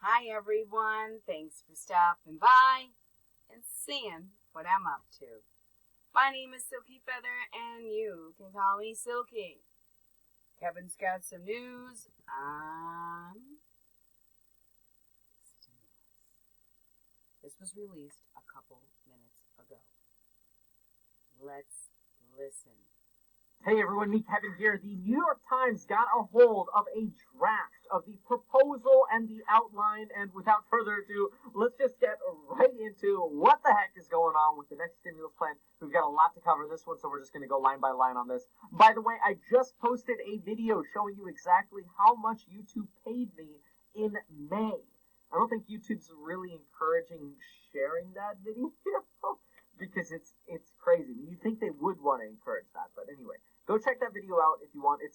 Hi everyone, thanks for stopping by and seeing what I'm up to. My name is Silkyfeather and you can call me Silky. Kevin's got some news on stimulus. This was released a couple minutes ago. Let's listen. Hey everyone, me Kevin here. The New York Times got a hold of a draft of the proposal and the outline, and without further ado, let's just get right into what the heck is going on with the next stimulus plan. We've got a lot to cover in this one, so we're just going to go line by line on this. By the way, I just posted a video showing you exactly how much YouTube paid me in May. I don't think YouTube's really encouraging sharing that video. Because it's crazy. I mean, you'd think they would want to encourage that, but anyway, go check that video out if you want. I'm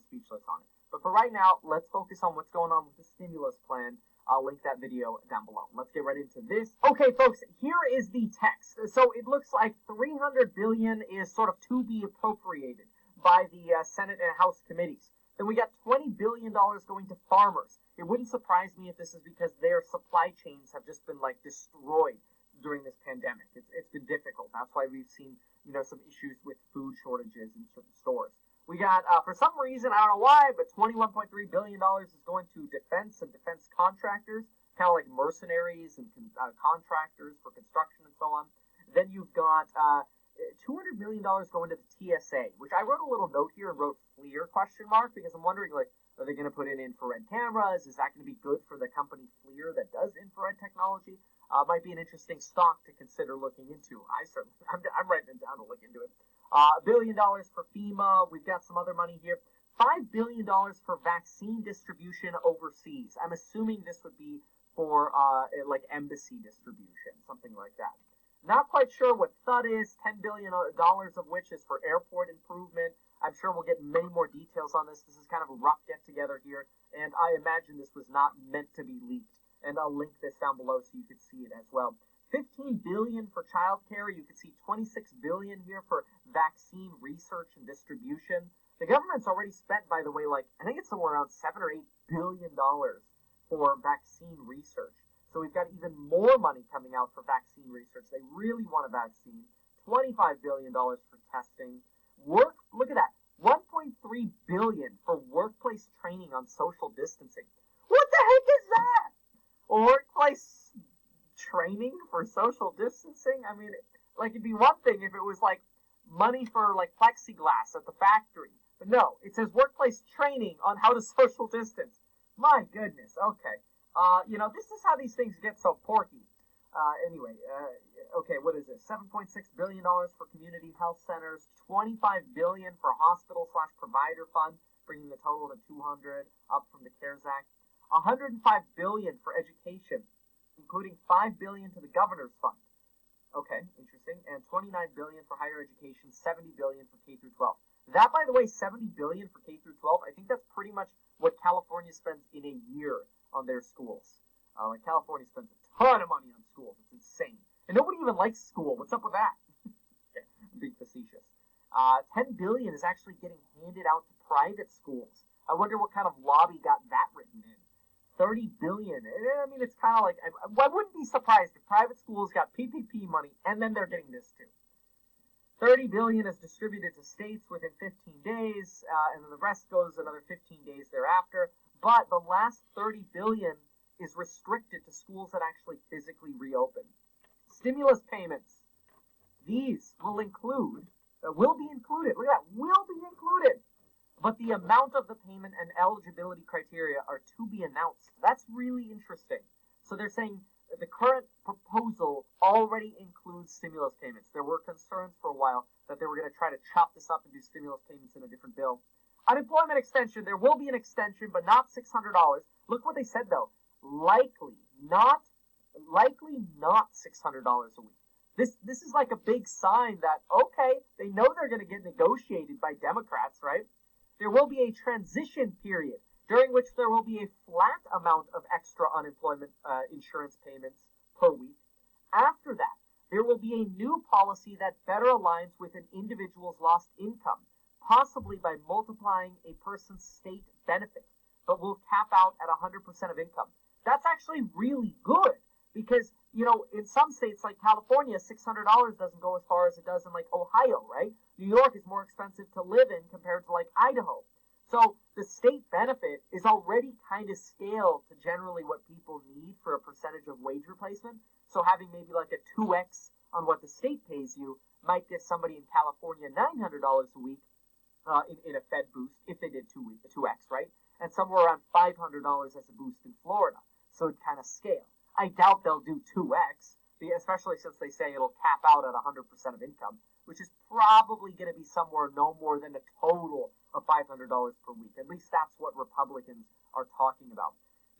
speechless on it. But for right now, let's focus on what's going on with the stimulus plan. I'll link that video down below. Let's get right into this. Okay, folks, here is the text. So it looks like $300 billion is sort of to be appropriated by the Senate and House committees. Then we got $20 billion going to farmers. It wouldn't surprise me if this is because their supply chains have just been destroyed during this pandemic. It's been difficult. That's why we've seen, some issues with food shortages in certain stores. We got, for some reason, I don't know why, but $21.3 billion is going to defense and defense contractors, kind of like mercenaries and contractors for construction and so on. Then you've got $200 million going to the TSA, which I wrote a little note here and wrote FLIR ? Because I'm wondering, are they going to put in infrared cameras? Is that going to be good for the company FLIR that does infrared technology? Might be an interesting stock to consider looking into. I'm writing it down to look into it. $1 billion for FEMA. We've got some other money here. $5 billion for vaccine distribution overseas. I'm assuming this would be for embassy distribution, something like that. Not quite sure what THUD is. $10 billion of which is for airport improvement. I'm sure we'll get many more details on this. This is kind of a rough get together here, and I imagine this was not meant to be leaked. And I'll link this down below so you can see it as well. $15 billion for childcare. You can see $26 billion here for vaccine research and distribution. The government's already spent, by the way, I think it's somewhere around $7 or $8 billion for vaccine research. So we've got even more money coming out for vaccine research. They really want a vaccine. $25 billion for testing. Look at that. $1.3 billion for workplace training on social distancing. What the heck is that? Workplace training for social distancing? I mean, it'd be one thing if it was money for plexiglass at the factory. But no, it says workplace training on how to social distance. My goodness. Okay. This is how these things get so porky. Okay, what is this? $7.6 billion for community health centers, $25 billion for hospital/provider fund, bringing the total to $200, up from the CARES Act. $105 billion for education, including $5 billion to the governor's fund. Okay, interesting. And $29 billion for higher education, $70 billion for K through 12. That, by the way, $70 billion for K through 12, I think that's pretty much what California spends in a year on their schools. California spends a ton of money on schools. It's insane. And nobody even likes school. What's up with that? Okay, I'm being facetious. $10 billion is actually getting handed out to private schools. I wonder what kind of lobby got that written in. $30 billion. I mean, it's kind of I wouldn't be surprised if private schools got PPP money and then they're getting this too. $30 billion is distributed to states within 15 days, and then the rest goes another 15 days thereafter. But the last $30 billion is restricted to schools that actually physically reopen. Stimulus payments. These will be included. Look at that, will be included. But the amount of the payment and eligibility criteria are to be announced. That's really interesting. So they're saying the current proposal already includes stimulus payments. There were concerns for a while that they were going to try to chop this up and do stimulus payments in a different bill. Unemployment extension, there will be an extension, but not $600. Look what they said, though. Likely not $600 a week. This is like a big sign that, okay, they know they're going to get negotiated by Democrats, right? There will be a transition period during which there will be a flat amount of extra unemployment insurance payments per week. After that, there will be a new policy that better aligns with an individual's lost income, possibly by multiplying a person's state benefit but will cap out at 100% of income. That's actually really good because, in some states like California, $600 doesn't go as far as it does in like Ohio, right? New York is more expensive to live in compared to like Idaho. So the state benefit is already kind of scaled to generally what people need for a percentage of wage replacement. So having maybe like a 2x on what the state pays you might give somebody in California $900 a week in a Fed boost if they did 2x, right? And somewhere around $500 as a boost in Florida. So it kind of scale. I doubt they'll do 2x, especially since they say it'll cap out at 100% of income, which is probably going to be somewhere no more than a total of $500 per week. At least that's what Republicans are talking about.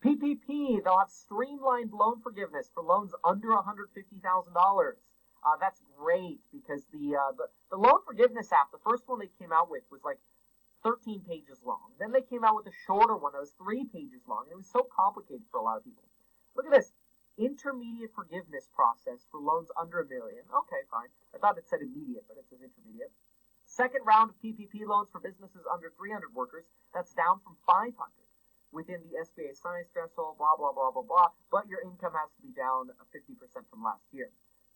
PPP, they'll have streamlined loan forgiveness for loans under $150,000. That's great because the loan forgiveness app, the first one they came out with was like 13 pages long. Then they came out with a shorter one that was 3 pages long. And it was so complicated for a lot of people. Look at this. Intermediate forgiveness process for loans under $1 million. Okay, fine. I thought it said immediate, but it says intermediate. Second round of PPP loans for businesses under 300 workers. That's down from 500 within the SBA size threshold, blah, blah, blah, blah, blah. But your income has to be down 50% from last year.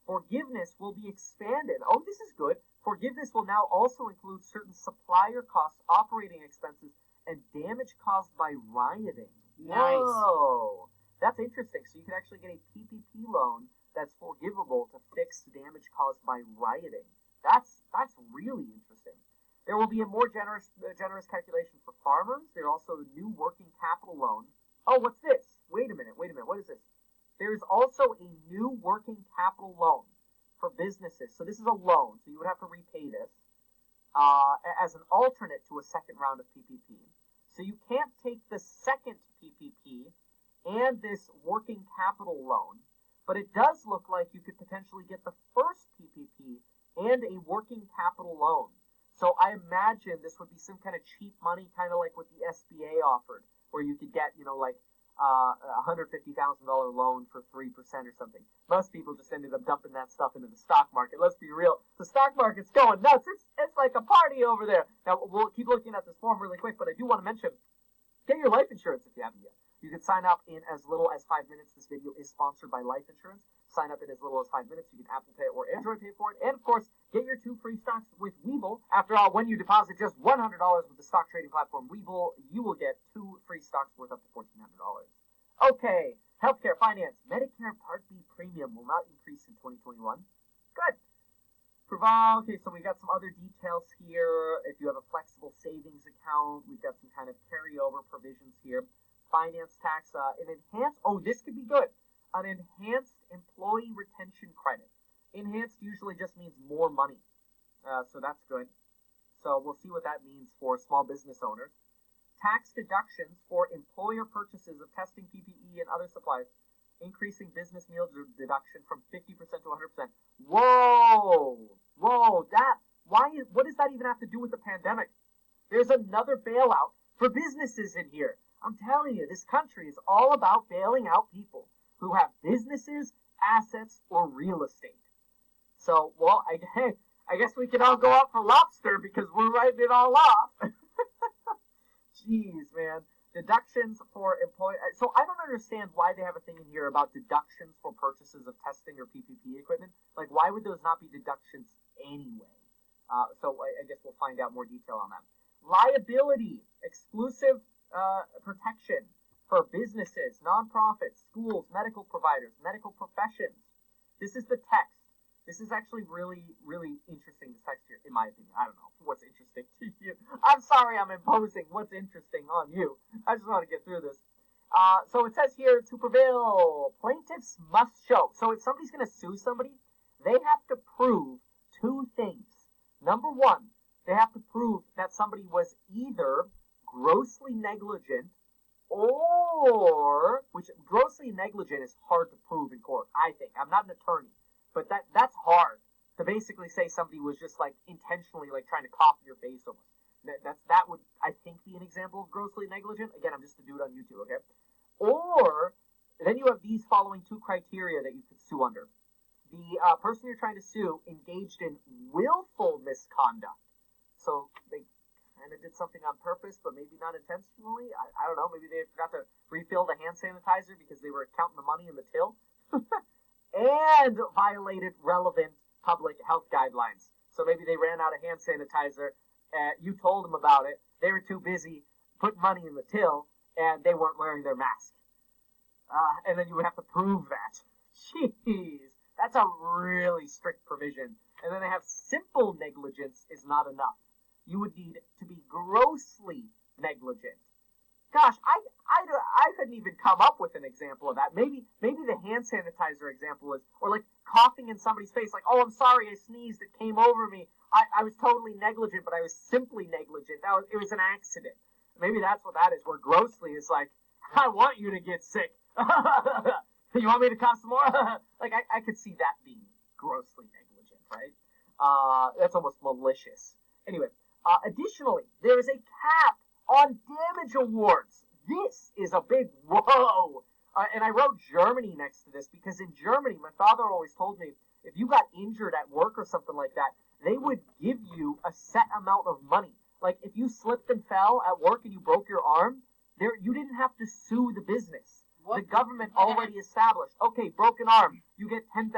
Forgiveness will be expanded. Oh, this is good. Forgiveness will now also include certain supplier costs, operating expenses, and damage caused by rioting. Nice. Whoa. That's interesting. So you can actually get a PPP loan that's forgivable to fix damage caused by rioting. That's really interesting. There will be a more generous calculation for farmers. There are also a new working capital loan. Oh, what's this? Wait a minute. What is this? There's also a new working capital loan for businesses. So this is a loan. So you would have to repay this as an alternate to a second round of PPP. So you can't take the second PPP and this working capital loan, but it does look like you could potentially get the first PPP and a working capital loan. So I imagine this would be some kind of cheap money, kind of like what the SBA offered, where you could get, like a $150,000 loan for 3% or something. Most people just ended up dumping that stuff into the stock market. Let's be real. The stock market's going nuts. It's like a party over there. Now, we'll keep looking at this form really quick, but I do want to mention, get your life insurance if you haven't yet. You can sign up in as little as 5 minutes. This video is sponsored by Life Insurance. Sign up in as little as 5 minutes. You can Apple Pay or Android Pay for it. And, of course, get your 2 free stocks with Webull. After all, when you deposit just $100 with the stock trading platform Webull, you will get 2 free stocks worth up to $1,400. Okay, healthcare, finance. Medicare Part B premium will not increase in 2021. Good. Okay, so we got some other details here. If you have a flexible savings account, we've got some kind of carryover provisions here. Finance tax, this could be good. An enhanced employee retention credit. Enhanced usually just means more money. So that's good. So we'll see what that means for small business owners. Tax deductions for employer purchases of testing, PPE, and other supplies, increasing business meal deduction from 50% to 100%. Whoa! What does that even have to do with the pandemic? There's another bailout for businesses in here. I'm telling you, this country is all about bailing out people who have businesses, assets, or real estate. So, I guess we can all go out for lobster because we're writing it all off. Jeez, man. Deductions for employee. So I don't understand why they have a thing in here about deductions for purchases of testing or PPP equipment. Like, why would those not be deductions anyway? So I guess we'll find out more detail on that. Liability, exclusive protection for businesses, nonprofits, schools, medical providers, medical professions. This is the text. This is actually really, really interesting, this text here, in my opinion. I don't know what's interesting to you. I'm sorry I'm imposing what's interesting on you. I just want to get through this. So it says here, to prevail, plaintiffs must show. So if somebody's going to sue somebody, they have to prove 2 things. Number 1, they have to prove that somebody was either grossly negligent or, which grossly negligent is hard to prove in court, I think. I'm not an attorney, but that's hard to basically say somebody was just like intentionally like trying to copy your face almost. That would, I think, be an example of grossly negligent. Again, I'm just a dude on YouTube, okay? Or then you have these following 2 criteria that you could sue under. The person you're trying to sue engaged in willful misconduct. So they kind of did something on purpose, but maybe not intentionally. I don't know. Maybe they forgot to refill the hand sanitizer because they were counting the money in the till. And violated relevant public health guidelines. So maybe they ran out of hand sanitizer. You told them about it. They were too busy putting money in the till, and they weren't wearing their mask. And then you would have to prove that. Jeez, that's a really strict provision. And then they have simple negligence is not enough. You would need to be grossly negligent. Gosh, I couldn't even come up with an example of that. Maybe the hand sanitizer example is, or like coughing in somebody's face, like, oh, I'm sorry, I sneezed, it came over me. I was totally negligent, but I was simply negligent. It was an accident. Maybe that's what that is, where grossly is like, I want you to get sick. You want me to cough some more? Like, I could see that being grossly negligent, right? That's almost malicious. Anyway, additionally, there is a cap on damage awards. This is a big whoa. And I wrote Germany next to this because in Germany, my father always told me, if you got injured at work or something like that, they would give you a set amount of money. Like, if you slipped and fell at work and you broke your arm, you didn't have to sue the business. What? The government already established, okay, broken arm, you get $10,000.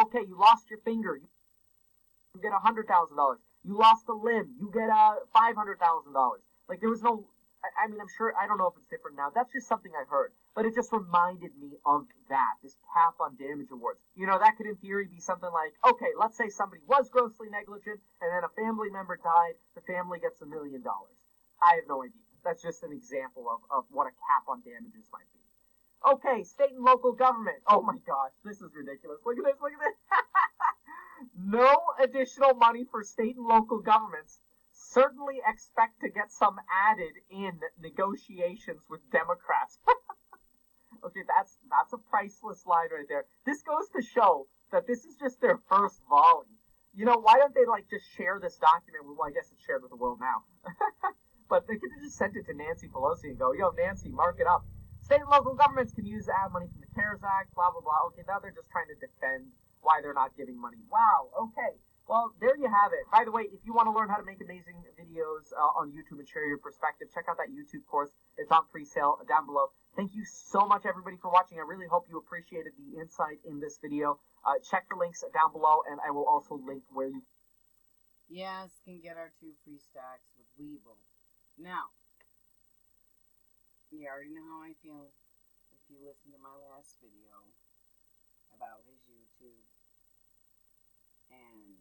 Okay, you lost your finger, you get $100,000. You lost a limb, you get $500,000. Like, there was no, I mean, I'm sure, I don't know if it's different now. That's just something I heard. But it just reminded me of that, this cap on damage awards. You know, that could in theory be something like, okay, let's say somebody was grossly negligent and then a family member died, the family gets $1 million. I have no idea. That's just an example of what a cap on damages might be. Okay, state and local government. Oh my gosh, this is ridiculous. Look at this, look at this. No additional money for state and local governments. Certainly expect to get some added in negotiations with Democrats. Okay, that's a priceless line right there. This goes to show that this is just their first volley. You know, why don't they like just share this document? Well, I guess it's shared with the world now. But they could have just sent it to Nancy Pelosi and go, yo, Nancy, mark it up. State and local governments can use the ad money from the CARES Act, blah, blah, blah. Okay, now they're just trying to defend why they're not giving money. Wow, okay. Well, there you have it. By the way, if you want to learn how to make amazing videos on YouTube and share your perspective, check out that YouTube course. It's on pre-sale down below. Thank you so much, everybody, for watching. I really hope you appreciated the insight in this video. Check the links down below, and I will also link where you... Yes, can get our 2 free stacks with Weeble. Now, you already know how I feel if you listen to my last video about his YouTube. And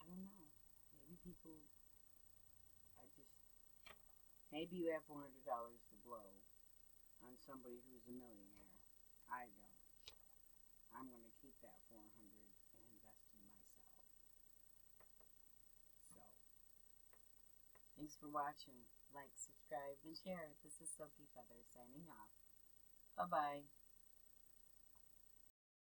I don't know. Maybe people maybe you have $400 to blow on somebody who's a millionaire. I don't. I'm going to keep that $400 and invest in myself. So, thanks for watching. Like, subscribe, and share. This is Silkyfeather signing off. Bye-bye.